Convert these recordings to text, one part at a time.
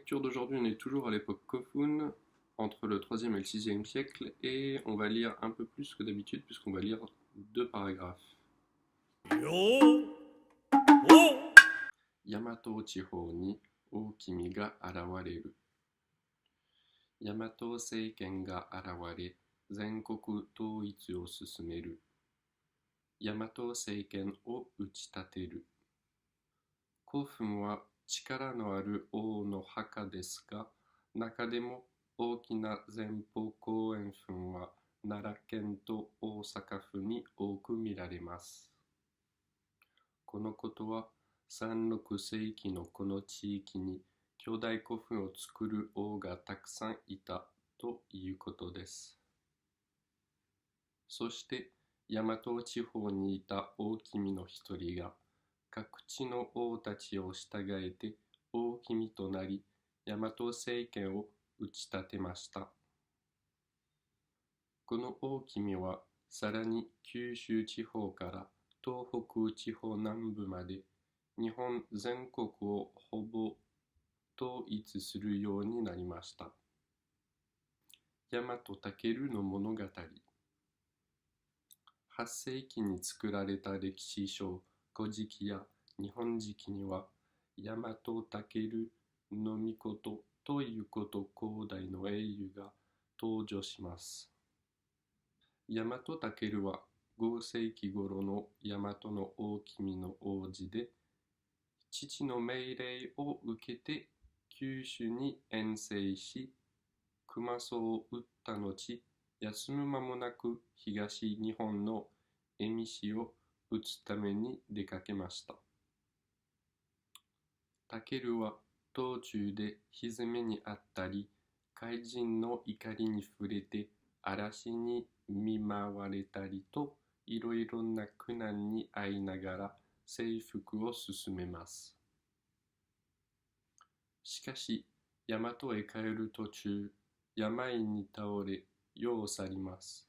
lecture d'aujourd'hui, on est toujours à l'époque Kofun, entre le 3e et le 6e siècle, et on va lire un peu plus que d'habitude, puisqu'on va lire 2 paragraphes. Yamato Chiho ni Okimi ga arawareru. Yamato seiken ga araware, zenkoku touitsu o susumeru. Yamato seiken o uchitateru. Kofun wa力のある王の墓ですが、中でも大きな前方後円墳は奈良県と大阪府に多く見られます。このことは3、6世紀のこの地域に巨大古墳を作る王がたくさんいたということです。そして大和地方にいた大君の一人が各地の王たちを従えて大君となり、大和政権を打ち立てました。この大君はさらに九州地方から東北地方南部まで日本全国をほぼ統一するようになりました。大和武の物語。8世紀に作られた歴史書古事記や日本事記には大和武の御事ということ広大の英雄が登場します。大和武は5世紀頃の大和の大君の王子で、父の命令を受けて九州に遠征し、熊荘を撃った後、休む間もなく東日本の蝦夷氏を討つために出かけました。武は道中で火攻めにあったり、怪人の怒りに触れて嵐に見舞われたりと、いろいろな苦難に遭いながら征服を進めます。しかし、大和へ帰る途中、病に倒れ、世を去ります。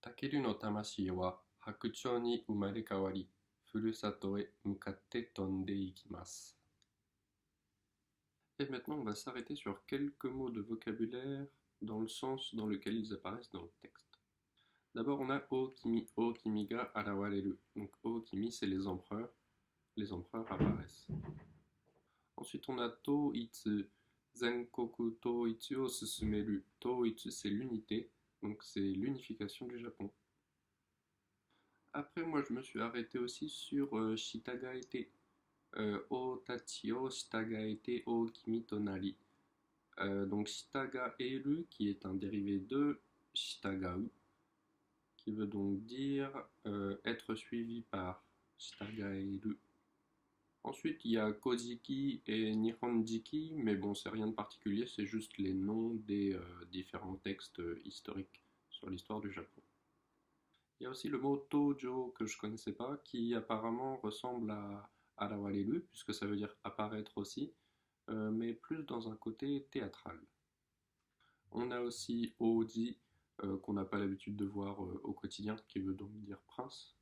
武の魂は白鳥に生まれ変わり、ふるさとへ向かって飛んでいきます。Et maintenant, on va s'arrêter sur quelques mots de vocabulaire dans le sens dans lequel ils apparaissent dans le texte. D'abord, on a Okimi, Okimi ga arawareru. Donc, Okimi, c'est les empereurs apparaissent. Ensuite, on a Touitsu, Zenkoku Touitsu o susumeru. Touitsu, c'est l'unité, donc c'est l'unification du Japon. Après, moi, je me suis arrêté aussi sur Shitagaete. Otachi o Shitagaete o Kimi to nari. Donc Shitagaeru, qui est un dérivé de Shitagau, qui veut donc dire être suivi par Shitagaeru. Ensuite, il y a Kojiki et Nihonjiki, mais bon, c'est rien de particulier, c'est juste les noms des différents textes historiques sur l'histoire du Japon. Il y a aussi le mot Tojo que je connaissais pas, qui apparemment ressemble à Arawareru, puisque ça veut dire apparaître aussi, mais plus dans un côté théâtral. On a aussi Oji, qu'on n'a pas l'habitude de voir au quotidien, qui veut donc dire prince.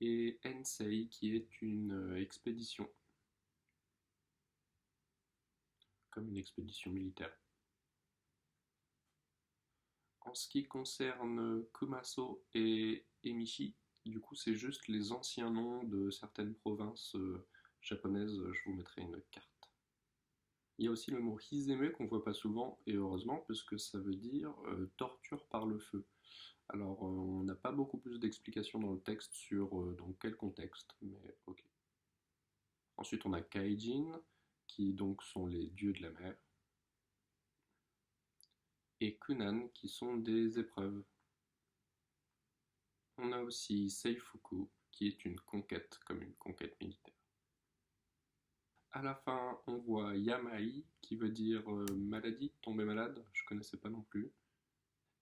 Et Ensei, qui est une expédition, comme une expédition militaire. En ce qui concerne Kumaso et Emishi, du coup c'est juste les anciens noms de certaines provinces japonaises, je vous mettrai une carte. Il y a aussi le mot Hizeme qu'on voit pas souvent, et heureusement, puisque ça veut dire torture par le feu. Alors on n'a pas beaucoup plus d'explications dans le texte sur dans quel contexte, mais ok. Ensuite on a Kaijin, qui donc sont les dieux de la mer, et Kunan, qui sont des épreuves. On a aussi Seifuku, qui est une conquête, comme une conquête militaire. À la fin, on voit Yamai, qui veut dire maladie, tomber malade, je connaissais pas non plus.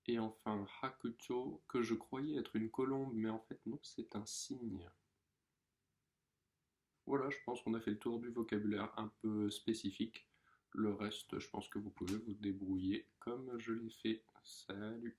Et enfin Hakucho, que je croyais être une colombe, mais en fait non, c'est un cygne. Voilà, je pense qu'on a fait le tour du vocabulaire un peu spécifique. Le reste, je pense que vous pouvez vous débrouiller comme je l'ai fait. Salut!